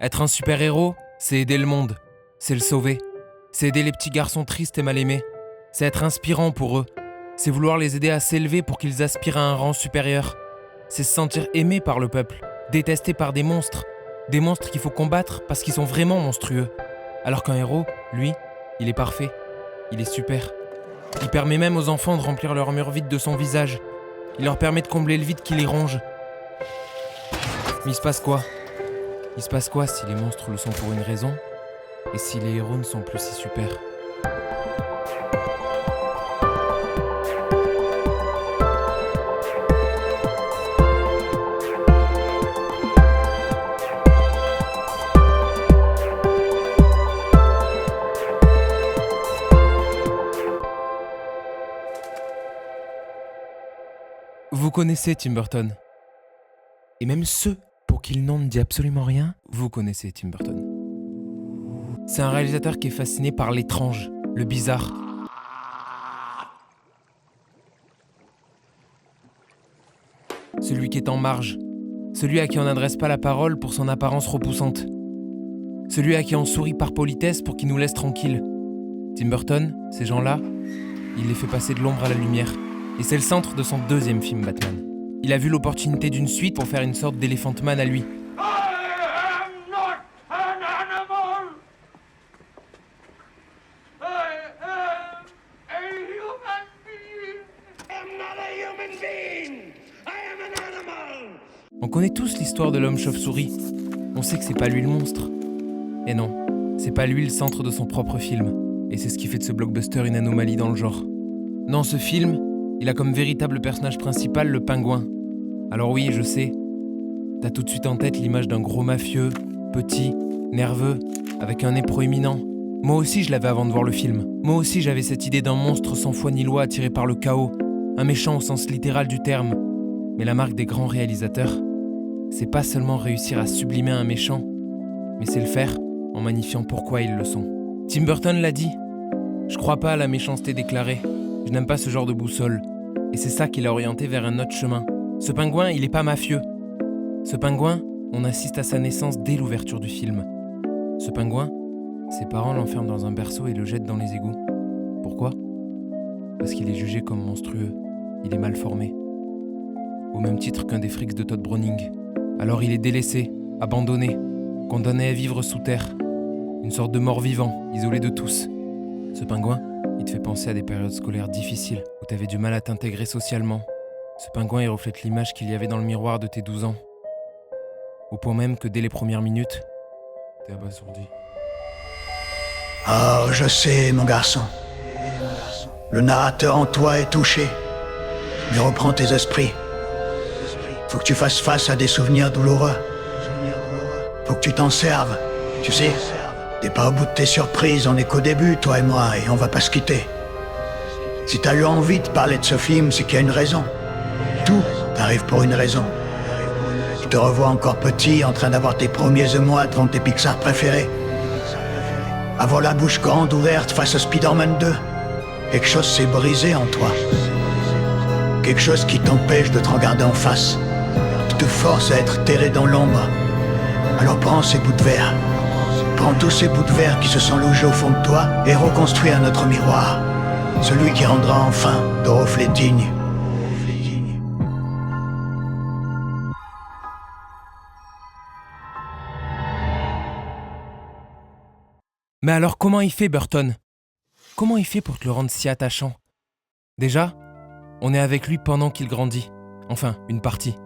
Être un super-héros, c'est aider le monde, c'est le sauver. C'est aider les petits garçons tristes et mal aimés. C'est être inspirant pour eux. C'est vouloir les aider à s'élever pour qu'ils aspirent à un rang supérieur. C'est se sentir aimé par le peuple, détesté par des monstres. Des monstres qu'il faut combattre parce qu'ils sont vraiment monstrueux. Alors qu'un héros, lui, il est parfait. Il est super. Il permet même aux enfants de remplir leur mur vide de son visage. Il leur permet de combler le vide qui les ronge. Mais il se passe quoi ? Il se passe quoi si les monstres le sont pour une raison et si les héros ne sont plus si super ? Vous connaissez Tim Burton. Et même ceux pour qui le nom ne dit absolument rien, vous connaissez Tim Burton. C'est un réalisateur qui est fasciné par l'étrange, le bizarre. Celui qui est en marge. Celui à qui on n'adresse pas la parole pour son apparence repoussante. Celui à qui on sourit par politesse pour qu'il nous laisse tranquilles. Tim Burton, ces gens-là, il les fait passer de l'ombre à la lumière. Et c'est le centre de son deuxième film Batman. Il a vu l'opportunité d'une suite pour faire une sorte d'Elephant Man à lui. On connaît tous l'histoire de l'homme chauve-souris. On sait que c'est pas lui le monstre. Et non, c'est pas lui le centre de son propre film. Et c'est ce qui fait de ce blockbuster une anomalie dans le genre. Dans ce film, il a comme véritable personnage principal le pingouin. Alors oui, je sais, t'as tout de suite en tête l'image d'un gros mafieux, petit, nerveux, avec un nez proéminent. Moi aussi je l'avais avant de voir le film. Moi aussi j'avais cette idée d'un monstre sans foi ni loi attiré par le chaos, un méchant au sens littéral du terme. Mais la marque des grands réalisateurs, c'est pas seulement réussir à sublimer un méchant, mais c'est le faire en magnifiant pourquoi ils le sont. Tim Burton l'a dit, je crois pas à la méchanceté déclarée. Je n'aime pas ce genre de boussole. Et c'est ça qui l'a orienté vers un autre chemin. Ce pingouin, il est pas mafieux. Ce pingouin, on assiste à sa naissance dès l'ouverture du film. Ce pingouin, ses parents l'enferment dans un berceau et le jettent dans les égouts. Pourquoi ? Parce qu'il est jugé comme monstrueux. Il est mal formé. Au même titre qu'un des frics de Todd Browning. Alors il est délaissé, abandonné, condamné à vivre sous terre. Une sorte de mort-vivant, isolé de tous. Ce pingouin, il te fait penser à des périodes scolaires difficiles, où t'avais du mal à t'intégrer socialement. Ce pingouin, il reflète l'image qu'il y avait dans le miroir de tes 12 ans. Au point même que dès les premières minutes, t'es abasourdi. Oh, je sais, mon garçon. Le narrateur en toi est touché. Mais reprends tes esprits. Faut que tu fasses face à des souvenirs douloureux. Faut que tu t'en serves. Tu sais, t'es pas au bout de tes surprises, on est qu'au début, toi et moi, et on va pas se quitter. Si t'as eu envie de parler de ce film, c'est qu'il y a une raison. Tout arrive pour une raison. Tu te revois encore petit, en train d'avoir tes premiers émois devant tes Pixar préférés. Avoir la bouche grande ouverte face à Spider-Man 2. Quelque chose s'est brisé en toi. Quelque chose qui t'empêche de te regarder en face. Qui te force à être terré dans l'ombre. Alors prends ces bouts de verre. Prends tous ces bouts de verre qui se sont logés au fond de toi et reconstruis un autre miroir. Celui qui rendra enfin de reflets dignes. Mais alors comment il fait, Burton ? Comment il fait pour te le rendre si attachant ? Déjà, on est avec lui pendant qu'il grandit. Enfin, une partie.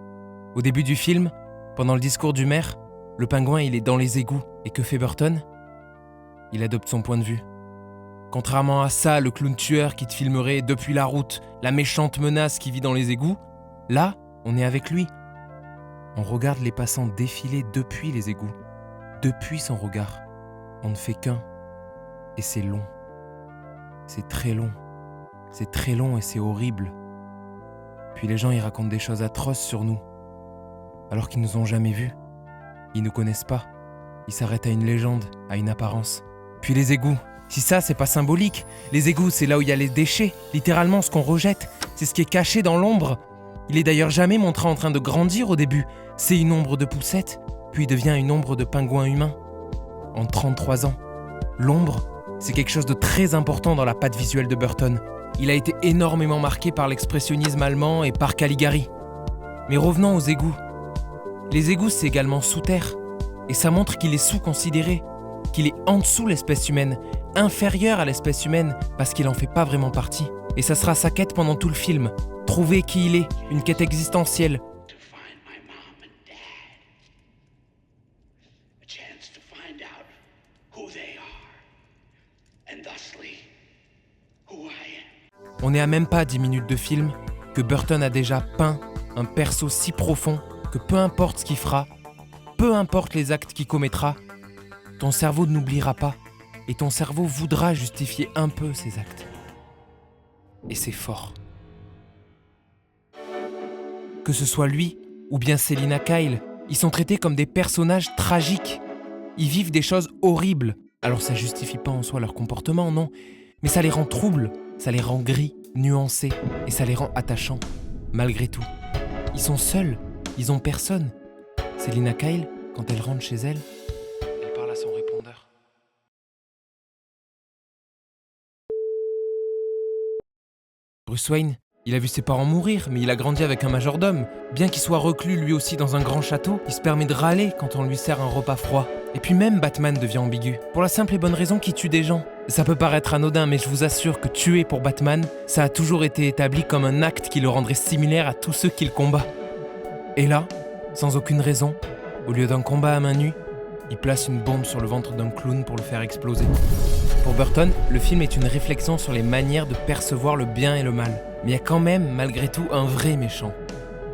Au début du film, pendant le discours du maire, le pingouin il est dans les égouts. Et que fait Burton ? Il adopte son point de vue. Contrairement à ça, le clown tueur qui te filmerait depuis la route, la méchante menace qui vit dans les égouts, là, on est avec lui. On regarde les passants défiler depuis les égouts. Depuis son regard. On ne fait qu'un. Et c'est long. C'est très long. C'est très long et c'est horrible. Puis les gens y racontent des choses atroces sur nous. Alors qu'ils nous ont jamais vus. Ils nous connaissent pas. Ils s'arrêtent à une légende, à une apparence. Puis les égouts. Si ça, c'est pas symbolique. Les égouts, c'est là où il y a les déchets. Littéralement, ce qu'on rejette. C'est ce qui est caché dans l'ombre. Il est d'ailleurs jamais montré en train de grandir au début. C'est une ombre de poussette. puis il devient une ombre de pingouin humain. En 33 ans. L'ombre, c'est quelque chose de très important dans la patte visuelle de Burton. Il a été énormément marqué par l'expressionnisme allemand et par Caligari. Mais revenons aux égouts. Les égouts, c'est également sous terre. Et ça montre qu'il est sous-considéré, qu'il est en dessous l'espèce humaine, inférieur à l'espèce humaine, parce qu'il en fait pas vraiment partie. Et ça sera sa quête pendant tout le film. Trouver qui il est, une quête existentielle. On n'est à même pas 10 minutes de film que Burton a déjà peint un perso si profond que peu importe ce qu'il fera, peu importe les actes qu'il commettra, ton cerveau n'oubliera pas et ton cerveau voudra justifier un peu ses actes. Et c'est fort. Que ce soit lui ou bien Selina Kyle, ils sont traités comme des personnages tragiques. Ils vivent des choses horribles. Alors ça justifie pas en soi leur comportement, non, mais ça les rend troubles, ça les rend gris, nuancés, et ça les rend attachants, malgré tout. Ils sont seuls, ils ont personne. Selina Kyle, quand elle rentre chez elle, elle parle à son répondeur. Bruce Wayne, il a vu ses parents mourir, mais il a grandi avec un majordome. Bien qu'il soit reclus lui aussi dans un grand château, il se permet de râler quand on lui sert un repas froid. Et puis même Batman devient ambigu, pour la simple et bonne raison qu'il tue des gens. Ça peut paraître anodin, mais je vous assure que tuer pour Batman, ça a toujours été établi comme un acte qui le rendrait similaire à tous ceux qu'il combat. Et là, sans aucune raison, au lieu d'un combat à main nue, il place une bombe sur le ventre d'un clown pour le faire exploser. Pour Burton, le film est une réflexion sur les manières de percevoir le bien et le mal. Mais il y a quand même, malgré tout, un vrai méchant.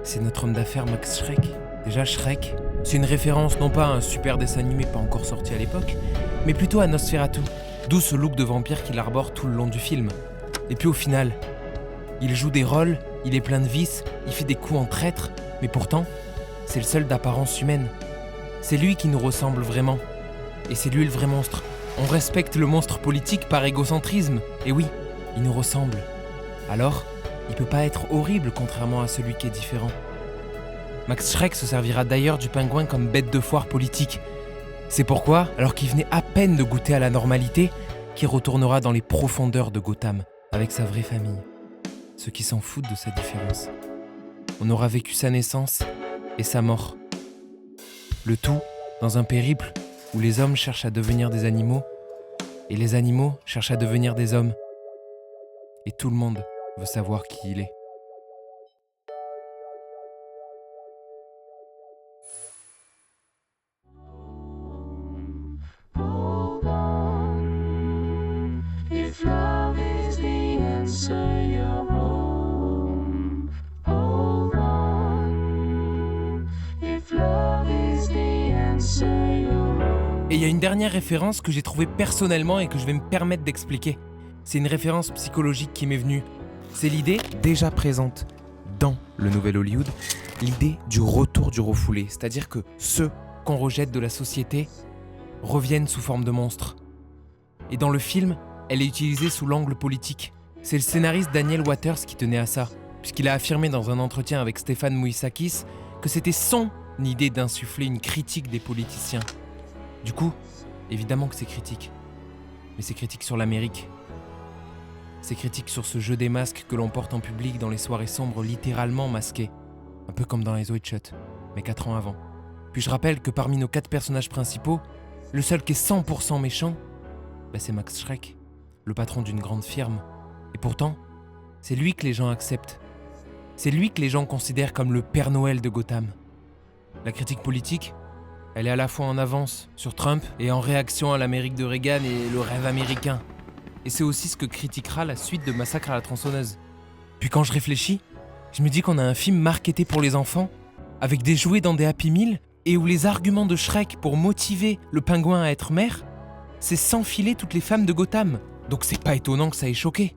C'est notre homme d'affaires Max Schreck. Déjà, Shrek, c'est une référence non pas à un super dessin animé pas encore sorti à l'époque, mais plutôt à Nosferatu, d'où ce look de vampire qu'il arbore tout le long du film. Et puis au final, il joue des rôles, il est plein de vices, il fait des coups en traître, mais pourtant, c'est le seul d'apparence humaine. C'est lui qui nous ressemble vraiment. Et c'est lui le vrai monstre. On respecte le monstre politique par égocentrisme. Et oui, il nous ressemble. Alors, il peut pas être horrible contrairement à celui qui est différent. Max Schreck se servira d'ailleurs du pingouin comme bête de foire politique. C'est pourquoi, alors qu'il venait à peine de goûter à la normalité, qu'il retournera dans les profondeurs de Gotham avec sa vraie famille. Ceux qui s'en foutent de sa différence. On aura vécu sa naissance et sa mort. Le tout dans un périple où les hommes cherchent à devenir des animaux et les animaux cherchent à devenir des hommes. Et tout le monde veut savoir qui il est. If love is the answer, you're home. Hold on. If love is the answer, you're home. Et il y a une dernière référence que j'ai trouvée personnellement et que je vais me permettre d'expliquer. C'est une référence psychologique qui m'est venue. C'est l'idée, déjà présente dans le nouvel Hollywood, l'idée du retour du refoulé. C'est-à-dire que ceux qu'on rejette de la société reviennent sous forme de monstres. Et dans le film, elle est utilisée sous l'angle politique. C'est le scénariste Daniel Waters qui tenait à ça, puisqu'il a affirmé dans un entretien avec Stéphane Moïsakis que c'était son idée d'insuffler une critique des politiciens. Du coup, évidemment que c'est critique. Mais c'est critique sur l'Amérique. C'est critique sur ce jeu des masques que l'on porte en public dans les soirées sombres littéralement masquées. Un peu comme dans les Eyes Shut, mais 4 ans avant. Puis je rappelle que parmi nos 4 personnages principaux, le seul qui est 100% méchant, c'est Max Schreck, le patron d'une grande firme. Et pourtant, c'est lui que les gens acceptent. C'est lui que les gens considèrent comme le Père Noël de Gotham. La critique politique, elle est à la fois en avance sur Trump et en réaction à l'Amérique de Reagan et le rêve américain. Et c'est aussi ce que critiquera la suite de Massacre à la tronçonneuse. Puis quand je réfléchis, je me dis qu'on a un film marketé pour les enfants, avec des jouets dans des Happy Meal, et où les arguments de Shrek pour motiver le pingouin à être maire, c'est s'enfiler toutes les femmes de Gotham. Donc c'est pas étonnant que ça ait choqué.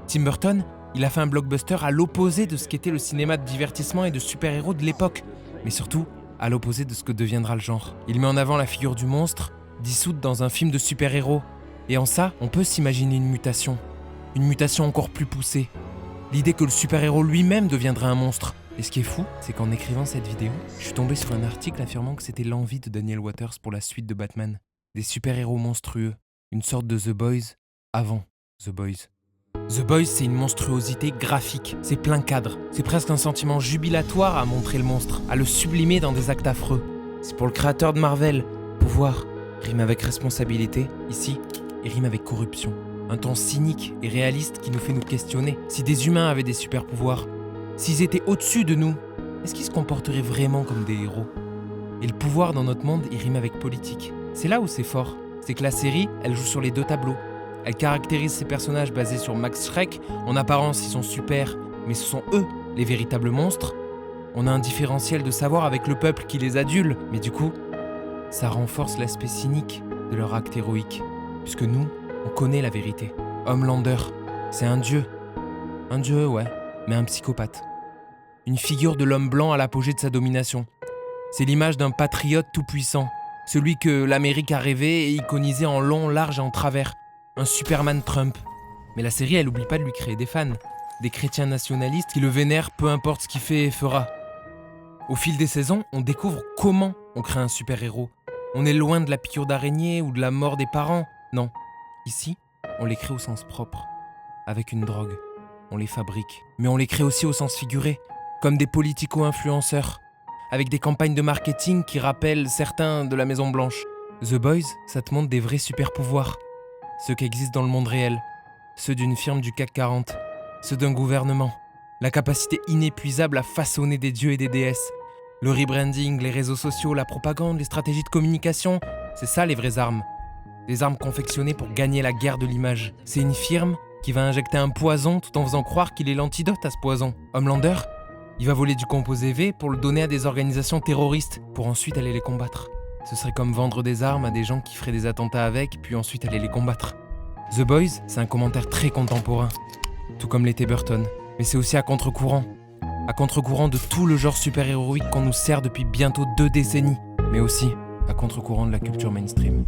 Tim Burton, il a fait un blockbuster à l'opposé de ce qu'était le cinéma de divertissement et de super-héros de l'époque, mais surtout à l'opposé de ce que deviendra le genre. Il met en avant la figure du monstre, dissoute dans un film de super-héros. Et en ça, on peut s'imaginer une mutation encore plus poussée. L'idée que le super-héros lui-même deviendra un monstre, Et ce qui est fou, c'est qu'en écrivant cette vidéo, je suis tombé sur un article affirmant que c'était l'envie de Daniel Waters pour la suite de Batman. Des super-héros monstrueux, une sorte de The Boys avant The Boys. The Boys, c'est une monstruosité graphique, c'est plein cadre, c'est presque un sentiment jubilatoire à montrer le monstre, à le sublimer dans des actes affreux. C'est pour le créateur de Marvel, pouvoir rime avec responsabilité, ici, il rime avec corruption. Un ton cynique et réaliste qui nous fait nous questionner. Si des humains avaient des super pouvoirs, s'ils étaient au-dessus de nous, est-ce qu'ils se comporteraient vraiment comme des héros ? Et le pouvoir dans notre monde, il rime avec politique. C'est là où c'est fort, c'est que la série, elle joue sur les deux tableaux. Elle caractérise ces personnages basés sur Max Schreck. En apparence, ils sont super, mais ce sont eux, les véritables monstres. On a un différentiel de savoir avec le peuple qui les adule, mais du coup, ça renforce l'aspect cynique de leur acte héroïque. Puisque nous, on connaît la vérité. Homelander, c'est un dieu. Un dieu, ouais, mais un psychopathe. Une figure de l'homme blanc à l'apogée de sa domination. C'est l'image d'un patriote tout-puissant, celui que l'Amérique a rêvé et iconisé en long, large et en travers. Un Superman Trump. Mais la série, elle oublie pas de lui créer des fans. Des chrétiens nationalistes qui le vénèrent peu importe ce qu'il fait et fera. Au fil des saisons, on découvre comment on crée un super-héros. On est loin de la piqûre d'araignée ou de la mort des parents. Non. Ici, on les crée au sens propre. Avec une drogue. On les fabrique. Mais on les crée aussi au sens figuré. Comme des politico-influenceurs. Avec des campagnes de marketing qui rappellent certains de la Maison Blanche. The Boys, ça te montre des vrais super-pouvoirs. Ceux qui existent dans le monde réel. Ceux d'une firme du CAC 40. Ceux d'un gouvernement. La capacité inépuisable à façonner des dieux et des déesses. Le rebranding, les réseaux sociaux, la propagande, les stratégies de communication. C'est ça les vraies armes. Des armes confectionnées pour gagner la guerre de l'image. C'est une firme qui va injecter un poison tout en faisant croire qu'il est l'antidote à ce poison. Homelander, il va voler du composé V pour le donner à des organisations terroristes, pour ensuite aller les combattre. Ce serait comme vendre des armes à des gens qui feraient des attentats avec, puis ensuite aller les combattre. The Boys, c'est un commentaire très contemporain, tout comme l'était Burton. Mais c'est aussi à contre-courant. À contre-courant de tout le genre super-héroïque qu'on nous sert depuis bientôt 2 décennies. Mais aussi à contre-courant de la culture mainstream.